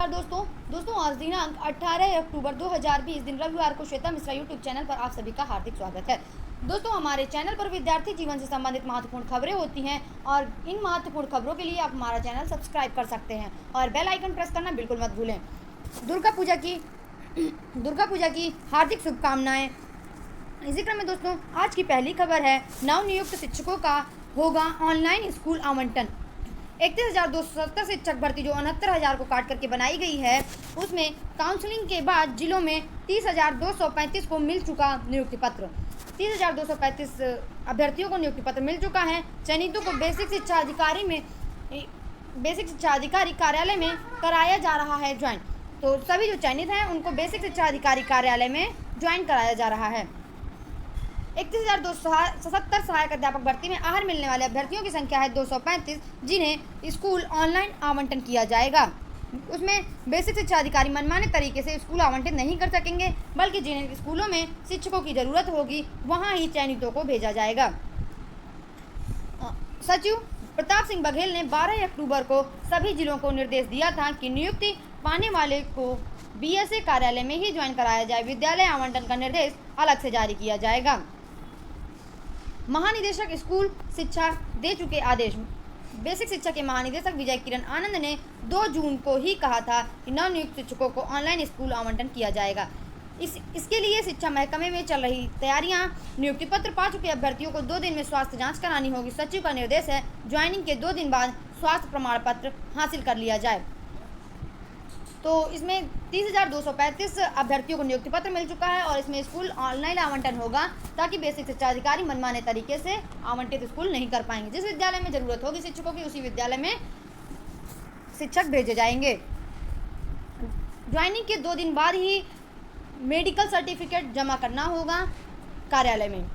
नमस्कार दोस्तों आज दिनांक 18 अक्टूबर 2020 दिन रविवार को श्वेता मिश्रा यूट्यूब चैनल पर आप सभी का हार्दिक स्वागत है। दोस्तों हमारे चैनल पर विद्यार्थी जीवन से संबंधित महत्वपूर्ण खबरें होती हैं और इन महत्वपूर्ण खबरों के लिए आप हमारा चैनल सब्सक्राइब कर सकते हैं और बेल आइकन प्रेस करना बिल्कुल मत भूलें। दुर्गा पूजा की हार्दिक शुभकामनाएं। इसी क्रम में दोस्तों आज की पहली खबर है, नवनियुक्त शिक्षकों का होगा ऑनलाइन स्कूल आवंटन। 31,270 शिक्षक भर्ती जो 69,000 को काट करके बनाई गई है, उसमें काउंसलिंग के बाद जिलों में 30,235 को मिल चुका नियुक्ति पत्र। 30,235 अभ्यर्थियों को नियुक्ति पत्र मिल चुका है। चयनितों को बेसिक शिक्षा अधिकारी कार्यालय में कराया जा रहा है ज्वाइन। तो सभी जो चयनित हैं उनको बेसिक शिक्षा अधिकारी कार्यालय में ज्वाइन कराया जा रहा है। 31,270 सहायक अध्यापक भर्ती में आहर मिलने वाले अभ्यर्थियों की संख्या है 235, जिन्हें स्कूल ऑनलाइन आवंटन किया जाएगा। उसमें बेसिक शिक्षा अधिकारी मनमाने तरीके से स्कूल आवंटित नहीं कर सकेंगे, बल्कि जिन्हें स्कूलों में शिक्षकों की ज़रूरत होगी वहां ही चयनितों को भेजा जाएगा। सचिव प्रताप सिंह बघेल ने 12 अक्टूबर को सभी जिलों को निर्देश दिया था कि नियुक्ति पाने वाले को बीएसए कार्यालय में ही ज्वाइन कराया जाए। विद्यालय आवंटन का निर्देश अलग से जारी किया जाएगा। महानिदेशक स्कूल शिक्षा दे चुके आदेश। बेसिक शिक्षा के महानिदेशक विजय किरण आनंद ने 2 जून को ही कहा था कि नवनियुक्त शिक्षकों को ऑनलाइन स्कूल आवंटन किया जाएगा। इसके लिए शिक्षा महकमे में चल रही तैयारियां। नियुक्ति पत्र पा चुके अभ्यर्थियों को 2 दिन में स्वास्थ्य जांच करानी होगी। सचिव का निर्देश है ज्वाइनिंग के 2 दिन बाद स्वास्थ्य प्रमाण पत्र हासिल कर लिया जाए। तो इसमें 30,235 अभ्यर्थियों को नियुक्ति पत्र मिल चुका है और इसमें स्कूल ऑनलाइन आवंटन होगा, ताकि बेसिक शिक्षा अधिकारी मनमाने तरीके से आवंटित स्कूल नहीं कर पाएंगे। जिस विद्यालय में ज़रूरत होगी शिक्षकों की, उसी विद्यालय में शिक्षक भेजे जाएंगे। ज्वाइनिंग के 2 दिन बाद ही मेडिकल सर्टिफिकेट जमा करना होगा कार्यालय में।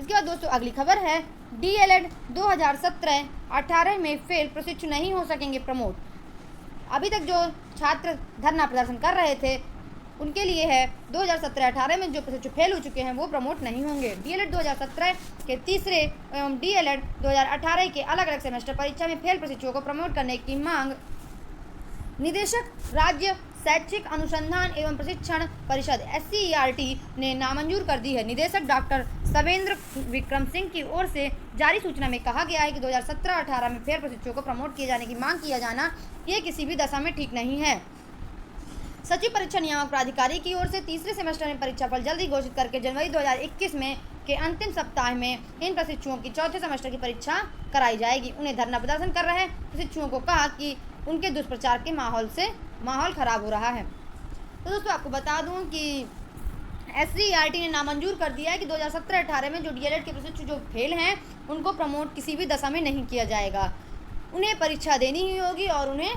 इसके बाद दोस्तों अगली खबर है, DLED 2017-18 में फेल प्रशिक्षु नहीं हो सकेंगे प्रमोट। अभी तक जो छात्र धरना प्रदर्शन कर रहे थे उनके लिए है 2017-18 में जो प्रशिक्षु फेल हो चुके हैं वो प्रमोट नहीं होंगे। DLED 2017 के तीसरे एवं DLED 2018 के अलग अलग सेमेस्टर परीक्षा में फेल प्रशिक्षुओं को प्रमोट करने की मांग निदेशक राज्य शैक्षिक अनुसंधान एवं प्रशिक्षण परिषद SCERT ने नामंजूर कर दी है। निदेशक डॉक्टर सवेंद्र विक्रम सिंह की ओर से जारी सूचना में कहा गया है कि 2017-18 में फेल प्रशिक्षुओं को प्रमोट किए जाने की मांग किया जाना ये किसी भी दशा में ठीक नहीं है। सचिव परीक्षा नियामक प्राधिकारी की ओर से तीसरे सेमेस्टर में परीक्षाफल जल्दी घोषित करके जनवरी 2021 में के अंतिम सप्ताह में इन प्रशिक्षुओं की चौथे सेमेस्टर की परीक्षा कराई जाएगी। उन्हें धरना प्रदर्शन कर रहे प्रशिक्षुओं को कहा कि उनके दुष्प्रचार के माहौल खराब हो रहा है। तो दोस्तों आपको बता दूं कि SCERT ने नामंजूर कर दिया है कि 2017-18 में जो DLED के प्रशिक्षु जो फेल हैं उनको प्रमोट किसी भी दशा में नहीं किया जाएगा। उन्हें परीक्षा देनी ही होगी और उन्हें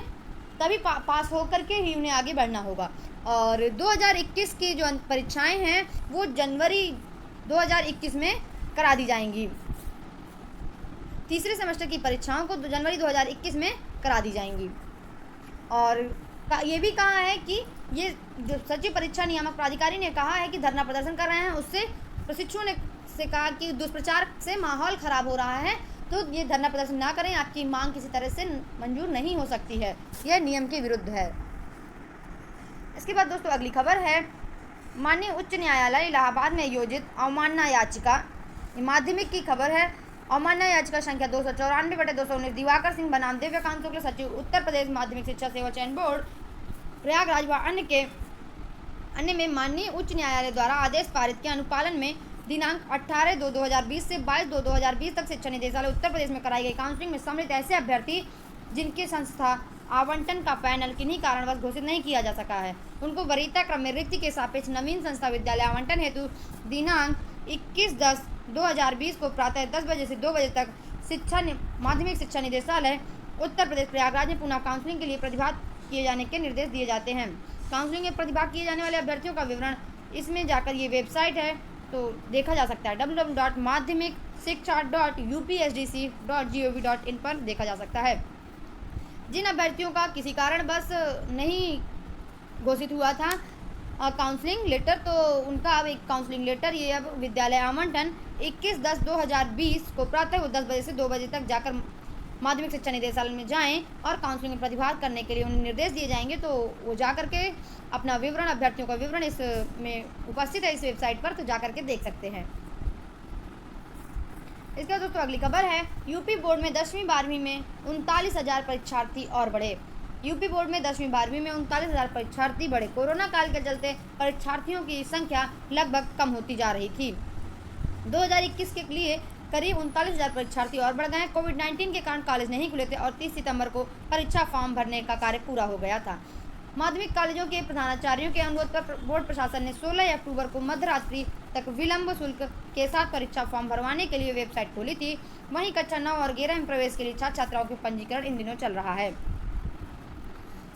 तभी पास हो करके ही उन्हें आगे बढ़ना होगा। और 2021 की जो परीक्षाएं हैं वो जनवरी 2021 में करा दी जाएंगी। तीसरे सेमेस्टर की परीक्षाओं को जनवरी 2021 में करा दी जाएंगी। और ये भी कहा है कि ये जो सचिव परीक्षा नियामक प्राधिकारी ने कहा है कि धरना प्रदर्शन कर रहे हैं उससे प्रशिक्षुओं ने से कहा कि दुष्प्रचार से माहौल ख़राब हो रहा है, तो ये धरना प्रदर्शन ना करें, आपकी मांग किसी तरह से मंजूर नहीं हो सकती है, यह नियम के विरुद्ध है। इसके बाद दोस्तों अगली खबर है, माननीय उच्च न्यायालय इलाहाबाद में आयोजित अवमानना याचिका। माध्यमिक की खबर है। अवमानना याचिका संख्या 294/219 दिवाकर सिंह बनाम दिव्यकांत शुक्ल सचिव उत्तर प्रदेश माध्यमिक शिक्षा सेवा चयन बोर्ड प्रयागराज व अन्य में माननीय उच्च न्यायालय द्वारा आदेश पारित के अनुपालन में दिनांक 18/2/2020 से 22/2/2020 तक शिक्षा निदेशालय उत्तर प्रदेश में कराई गई काउंसलिंग में सम्मिलित ऐसे अभ्यर्थी जिनके संस्था आवंटन का पैनल किन्हीं कारणवश घोषित नहीं किया जा सका है, उनको वरीयता क्रम में रिक्ति के सापेक्ष नवीन संस्था विद्यालय आवंटन हेतु दिनांक 21/10/2020 को प्रातः 10 बजे से 2 बजे तक माध्यमिक शिक्षा निदेशालय उत्तर प्रदेश प्रयागराज में पुनः काउंसलिंग के लिए प्रतिभाग किए जाने के निर्देश दिए जाते हैं। काउंसलिंग में प्रतिभाग किए जाने वाले अभ्यर्थियों का विवरण इसमें जाकर ये वेबसाइट है तो देखा जा सकता है, www.madhyamikshikcha.upsdc.gov.in पर देखा जा सकता है। जिन अभ्यर्थियों का किसी कारण बस नहीं घोषित हुआ था काउंसलिंग लेटर, तो उनका अब एक काउंसलिंग लेटर ये अब विद्यालय आवंटन 21/10/2020 को प्रातः 10 बजे से 2 बजे तक जाकर माध्यमिक शिक्षा निदेशालय में जाएं और काउंसलिंग में प्रतिभाग करने के लिए उन्हें निर्देश दिए जाएंगे, तो वो जा करके अपना विवरण, अभ्यर्थियों का विवरण इस में उपस्थित है इस वेबसाइट पर, तो जा करके देख सकते हैं। इसके बाद दोस्तों अगली खबर है, यूपी बोर्ड में 10वीं 12वीं में 39,000 परीक्षार्थी और बढ़े। यूपी बोर्ड में 10वीं 12वीं में 39,000 परीक्षार्थी बढ़े। कोरोना काल के चलते परीक्षार्थियों की संख्या लगभग कम होती जा रही थी। 2021 के लिए करीब 39,000 परीक्षार्थी और बढ़ गए हैं। कोविड-19 के कारण कॉलेज नहीं खुले थे और 30 सितंबर को परीक्षा फॉर्म भरने का कार्य पूरा हो गया था। माध्यमिक कॉलेजों के प्रधानाचार्यों के अनुरोध पर बोर्ड प्रशासन ने 16 अक्टूबर को मध्यरात्रि तक विलंब शुल्क के साथ परीक्षा फॉर्म भरवाने के लिए वेबसाइट खोली थी। वहीं कक्षा 9 और 11 में प्रवेश के लिए छात्र छात्राओं के पंजीकरण इन दिनों चल रहा है।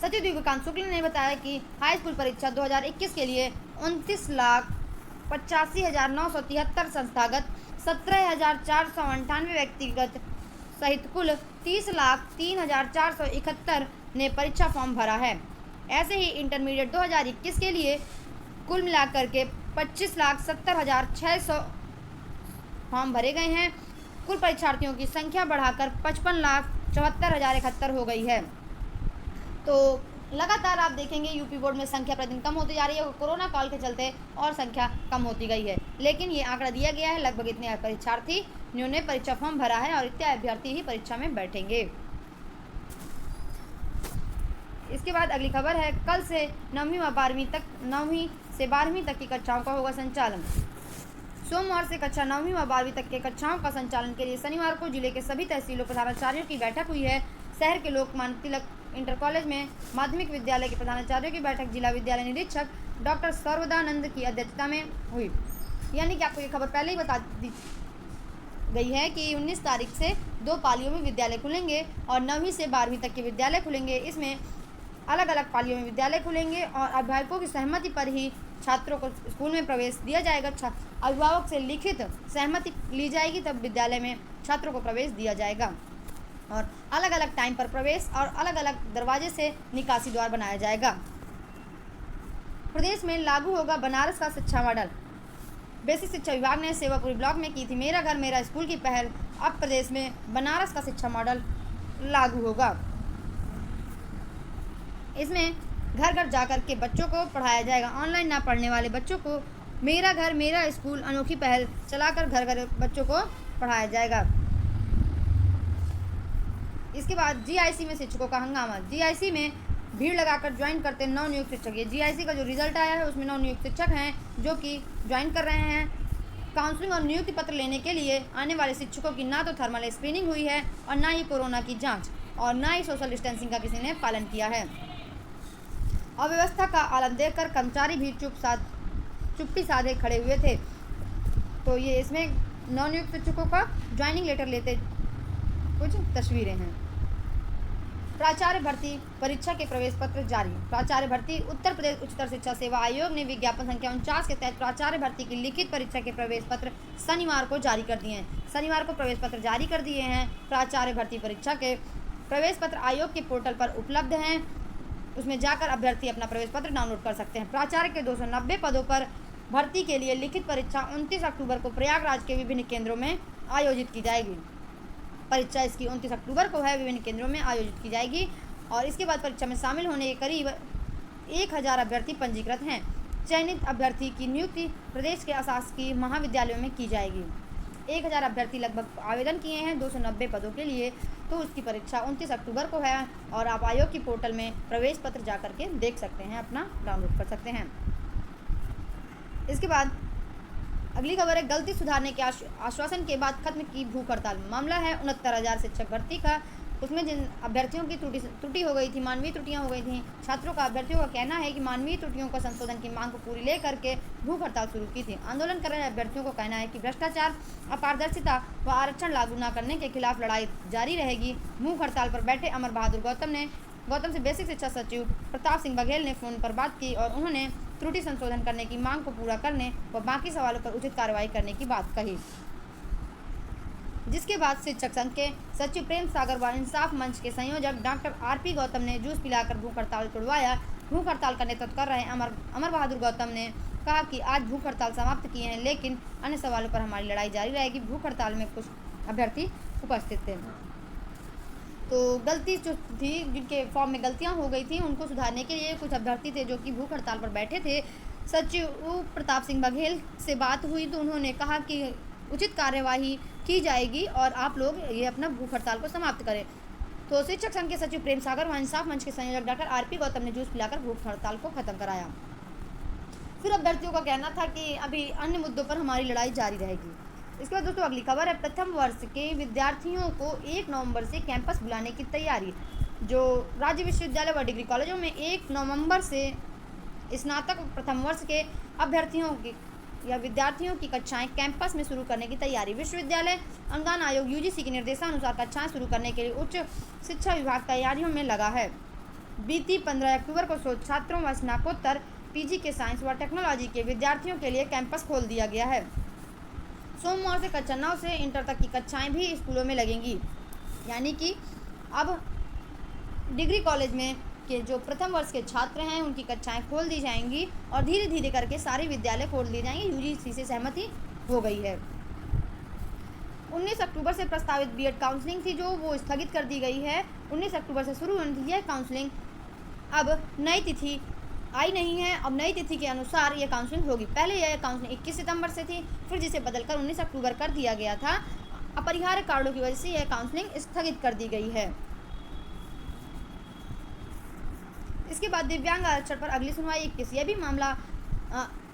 सचिव दिव्यकांत शुक्ल ने बताया कि हाई स्कूल परीक्षा 2021 के लिए 29,85,973 संस्थागत, 17,498 व्यक्तिगत सहित कुल 30,03,471 ने परीक्षा फॉर्म भरा है। ऐसे ही इंटरमीडिएट 2021 के लिए कुल मिलाकर के 25,70,600 फॉर्म भरे गए हैं। कुल परीक्षार्थियों की संख्या बढ़ाकर 55,74,071 हो गई है। तो लगातार आप देखेंगे यूपी बोर्ड में संख्या प्रतिदिन कम होती जा रही है और कोरोना काल के चलते और संख्या कम होती गई है, लेकिन ये आंकड़ा दिया गया है लगभग इतने परीक्षार्थी जिन्होंने परीक्षा फॉर्म भरा है और इतने अभ्यर्थी ही परीक्षा में बैठेंगे। इसके बाद अगली खबर है, कल से 9वीं से 12वीं तक की कक्षाओं का होगा संचालन। सोमवार से कक्षा 9वीं व 12वीं तक के कक्षाओं का संचालन के लिए शनिवार को जिले के सभी तहसीलों प्रधानाचार्यों की बैठक हुई है। शहर के लोकमान्य तिलक इंटर कॉलेज में माध्यमिक विद्यालय के प्रधानाचार्यों की बैठक जिला विद्यालय निरीक्षक डॉक्टर सर्वदानंद की अध्यक्षता में हुई। यानी कि आपको ये खबर पहले ही बता दी गई है कि 19 तारीख से 2 पालियों में विद्यालय खुलेंगे और 9वीं से 12वीं तक के विद्यालय खुलेंगे। इसमें अलग अलग पालियों में विद्यालय खुलेंगे और अभिभावकों की सहमति पर ही छात्रों को स्कूल में प्रवेश दिया जाएगा। अभिभावक से लिखित सहमति ली जाएगी, तब विद्यालय में छात्रों को प्रवेश दिया जाएगा और अलग अलग टाइम पर प्रवेश और अलग अलग दरवाजे से निकासी द्वार बनाया जाएगा। प्रदेश में लागू होगा बनारस का शिक्षा मॉडल। बेसिक शिक्षा विभाग ने सेवापुरी ब्लॉक में की थी मेरा घर मेरा स्कूल की पहल। अब प्रदेश में बनारस का शिक्षा मॉडल लागू होगा। इसमें घर घर जाकर के बच्चों को पढ़ाया जाएगा। ऑनलाइन ना पढ़ने वाले बच्चों को मेरा घर मेरा स्कूल अनोखी पहल चलाकर घर घर बच्चों को पढ़ाया जाएगा। इसके बाद जीआईसी में शिक्षकों का हंगामा। जीआईसी में भीड़ लगाकर ज्वाइन करते नवनियुक्त शिक्षक। ये जीआईसी का जो रिजल्ट आया है उसमें नवनियुक्त शिक्षक हैं जो कि ज्वाइन कर रहे हैं। काउंसलिंग और नियुक्ति पत्र लेने के लिए आने वाले शिक्षकों की ना तो थर्मल स्क्रीनिंग हुई है और ना ही कोरोना की जांच और ना ही सोशल डिस्टेंसिंग का किसी ने पालन किया है। अव्यवस्था का आलम देखकर कर्मचारी भी चुप्पी साधे खड़े हुए थे। तो ये इसमें नवनियुक्त शिक्षकों का ज्वाइनिंग लेटर लेते कुछ तस्वीरें हैं। प्राचार्य भर्ती परीक्षा के प्रवेश पत्र जारी। प्राचार्य भर्ती उत्तर प्रदेश उच्चतर शिक्षा सेवा आयोग ने विज्ञापन संख्या 49 के तहत प्राचार्य भर्ती की लिखित परीक्षा के प्रवेश पत्र शनिवार को जारी कर दिए हैं। शनिवार को प्रवेश पत्र जारी कर दिए हैं। प्राचार्य भर्ती परीक्षा के प्रवेश पत्र आयोग के पोर्टल पर उपलब्ध हैं। उसमें जाकर अभ्यर्थी अपना प्रवेश पत्र डाउनलोड कर सकते हैं। प्राचार्य के 290 पदों पर भर्ती के लिए लिखित परीक्षा 29 अक्टूबर को प्रयागराज के विभिन्न केंद्रों में आयोजित की जाएगी। परीक्षा इसकी 29 अक्टूबर को है, विभिन्न केंद्रों में आयोजित की जाएगी और इसके बाद परीक्षा में शामिल होने के करीब 1000 अभ्यर्थी पंजीकृत हैं। चयनित अभ्यर्थी की नियुक्ति प्रदेश के अशासकीय महाविद्यालयों में की जाएगी। 1000 अभ्यर्थी लगभग आवेदन किए हैं 290 पदों के लिए, तो उसकी परीक्षा 29 अक्टूबर को है और आप आयोग की पोर्टल में प्रवेश पत्र जा करके देख सकते हैं, अपना डाउनलोड कर सकते हैं। इसके बाद अगली खबर है, गलती सुधारने के आश्वासन के बाद खत्म की भूख हड़ताल। मामला है 69,000 शिक्षक भर्ती का। उसमें जिन अभ्यर्थियों की त्रुटि हो गई थी, मानवीय त्रुटियां हो गई थी, छात्रों का अभ्यर्थियों का कहना है कि मानवीय त्रुटियों का संशोधन की मांग को पूरी लेकर के भूख हड़ताल शुरू की थी। आंदोलन कर रहे अभ्यर्थियों को कहना है कि भ्रष्टाचार, अपारदर्शिता व आरक्षण लागू न करने के खिलाफ लड़ाई जारी रहेगी। भूख हड़ताल पर बैठे अमर बहादुर गौतम से बेसिक शिक्षा सचिव प्रताप सिंह बघेल ने फ़ोन पर बात की और उन्होंने त्रुटि संशोधन करने की मांग को पूरा करने व बाकी सवालों पर उचित कार्रवाई करने की बात कही। जिसके बाद शिक्षक संघ के सचिव प्रेम सागर व इंसाफ मंच के संयोजक डॉक्टर आरपी गौतम ने जूस पिलाकर भूख हड़ताल तोड़वाया। भूख हड़ताल का नेतृत्व कर रहे अमर बहादुर गौतम ने कहा कि आज भूख हड़ताल समाप्त किए हैं, लेकिन अन्य सवालों पर हमारी लड़ाई जारी रहेगी। भूख हड़ताल में कुछ अभ्यर्थी उपस्थित थे। तो गलती जो थी, जिनके फॉर्म में गलतियां हो गई थी, उनको सुधारने के लिए कुछ अभ्यर्थी थे जो कि भूख हड़ताल पर बैठे थे। सचिव प्रताप सिंह बघेल से बात हुई तो उन्होंने कहा कि उचित कार्यवाही की जाएगी और आप लोग ये अपना भूख हड़ताल को समाप्त करें। तो शिक्षक संघ के सचिव प्रेम सागर व इंसाफ मंच के संयोजक डॉक्टर आरपी गौतम ने जूस पिलाकर भूख हड़ताल को खत्म कराया। फिर अभ्यर्थियों का कहना था कि अभी अन्य मुद्दों पर हमारी लड़ाई जारी रहेगी। इसके बाद दोस्तों अगली खबर है, प्रथम वर्ष के विद्यार्थियों को 1 नवंबर से कैंपस बुलाने की तैयारी। जो राज्य विश्वविद्यालय व डिग्री कॉलेजों में 1 नवंबर से स्नातक प्रथम वर्ष के अभ्यर्थियों की या विद्यार्थियों की कक्षाएं कैंपस में शुरू करने की तैयारी। विश्वविद्यालय अनुदान आयोग यूजीसी के निर्देशानुसार कक्षाएं शुरू करने के लिए उच्च शिक्षा विभाग तैयारियों में लगा है। बीती 15 अक्टूबर को छात्रों व स्नातकोत्तर पीजी के साइंस व टेक्नोलॉजी के विद्यार्थियों के लिए कैंपस खोल दिया गया है। सोमवार से कक्षा 9 से इंटर तक की कक्षाएं भी स्कूलों में लगेंगी। यानी कि अब डिग्री कॉलेज में के जो प्रथम वर्ष के छात्र हैं उनकी कक्षाएं खोल दी जाएंगी और धीरे धीरे करके सारे विद्यालय खोल दिए जाएंगे। यूजीसी से सहमति हो गई है। 19 अक्टूबर से प्रस्तावित बीएड काउंसलिंग थी जो वो स्थगित कर दी गई है। 19 अक्टूबर से शुरू होनी थी यह काउंसलिंग, अब नई तिथि आई नहीं है। अब नई तिथि के अनुसार यह काउंसलिंग होगी। पहले यह काउंसलिंग 21 सितंबर से थी, फिर जिसे बदलकर 19 अक्टूबर कर दिया गया था। अपरिहार्य कारणों की वजह से यह काउंसलिंग स्थगित कर दी गई है। इसके बाद दिव्यांग आरक्षण पर अगली सुनवाई 21। यह भी मामला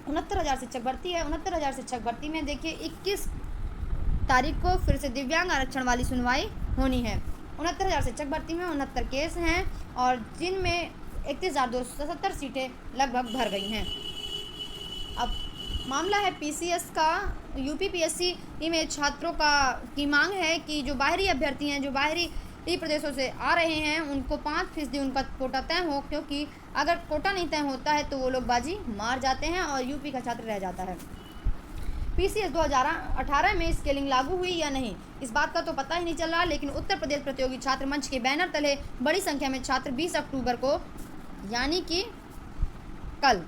69,000 शिक्षक भर्ती है। 69,000 शिक्षक भर्ती में देखिए 21 तारीख को फिर से दिव्यांग आरक्षण वाली सुनवाई होनी है। 69,000 शिक्षक भर्ती में 69 केस हैं और जिनमें 31,270 सीटें लगभग भर गई हैं। अब मामला है पीसीएस का। यूपी पीएससी में छात्रों की मांग है कि जो बाहरी अभ्यर्थी हैं, जो बाहरी प्रदेशों से आ रहे हैं, उनको 5% उनका कोटा तय हो, क्योंकि अगर कोटा नहीं तय होता है तो वो लोग बाजी मार जाते हैं और यूपी का छात्र रह जाता है। पीसीएस 2018 में स्केलिंग लागू हुई या नहीं, इस बात का तो पता ही नहीं चल रहा। लेकिन उत्तर प्रदेश प्रतियोगी छात्र मंच के बैनर तले बड़ी संख्या में छात्र 20 अक्टूबर को यानी कि कल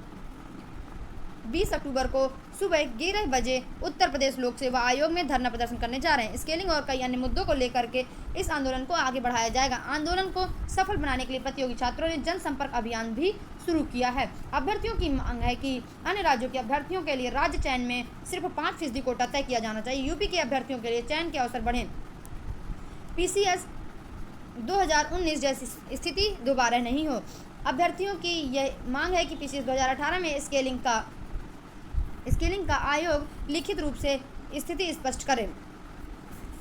20 अक्टूबर को सुबह 11 बजे उत्तर प्रदेश लोक सेवा आयोग में धरना प्रदर्शन करने जा रहे हैं। स्केलिंग और कई अन्य मुद्दों को लेकर के इस आंदोलन को आगे बढ़ाया जाएगा। आंदोलन को सफल बनाने के लिए प्रतियोगी छात्रों ने जनसंपर्क अभियान भी शुरू किया है। अभ्यर्थियों की मांग है कि अन्य राज्यों के अभ्यर्थियों के लिए राज्य चयन में सिर्फ 5% कोटा तय किया जाना चाहिए। यूपी के अभ्यर्थियों के लिए चयन के अवसर बढ़े। पीसीएस 2019 जैसी स्थिति दोबारा नहीं हो। अभ्यर्थियों की यह मांग है कि पीसीएस 2018 में स्केलिंग का आयोग लिखित रूप से स्थिति स्पष्ट करे।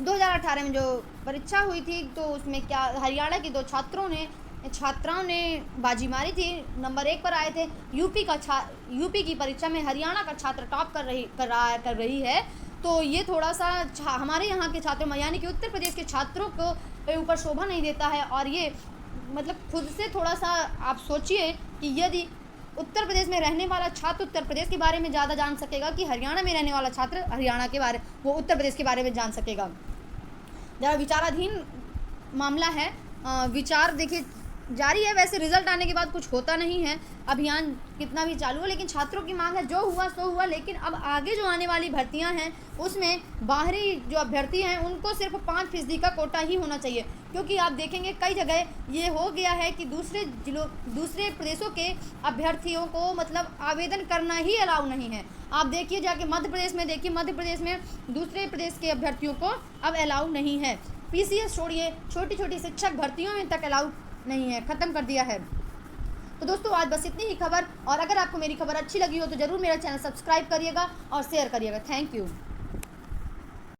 2018 में जो परीक्षा हुई थी तो उसमें क्या हरियाणा की 2 छात्राओं ने बाजी मारी थी, नंबर 1 पर आए थे। यूपी की परीक्षा में हरियाणा का छात्र टॉप कर रही है। तो ये थोड़ा सा हमारे यहाँ के छात्रों यानी कि उत्तर प्रदेश के छात्रों को ऊपर शोभा नहीं देता है। और ये मतलब खुद से थोड़ा सा आप सोचिए कि यदि उत्तर प्रदेश में रहने वाला छात्र उत्तर प्रदेश के बारे में ज़्यादा जान सकेगा कि हरियाणा में रहने वाला छात्र हरियाणा के बारे वो उत्तर प्रदेश के बारे में जान सकेगा। ज़रा विचाराधीन मामला है। विचार देखिए जारी है। वैसे रिजल्ट आने के बाद कुछ होता नहीं है, अभियान कितना भी चालू है, लेकिन छात्रों की मांग है जो हुआ सो हुआ। लेकिन अब आगे जो आने वाली भर्तियां हैं उसमें बाहरी जो अभ्यर्थी हैं उनको सिर्फ 5% का कोटा ही होना चाहिए। क्योंकि आप देखेंगे कई जगह ये हो गया है कि दूसरे प्रदेशों के अभ्यर्थियों को मतलब आवेदन करना ही अलाउ नहीं है। आप देखिए जाके मध्य प्रदेश में देखिए, मध्य प्रदेश में दूसरे प्रदेश के अभ्यर्थियों को अब अलाउ नहीं है। पीसीएस छोड़िए, छोटी छोटी शिक्षक भर्तियों में तक अलाउ नहीं है, ख़त्म कर दिया है। तो दोस्तों आज बस इतनी ही खबर। और अगर आपको मेरी खबर अच्छी लगी हो तो ज़रूर मेरा चैनल सब्सक्राइब करिएगा और शेयर करिएगा। Thank you.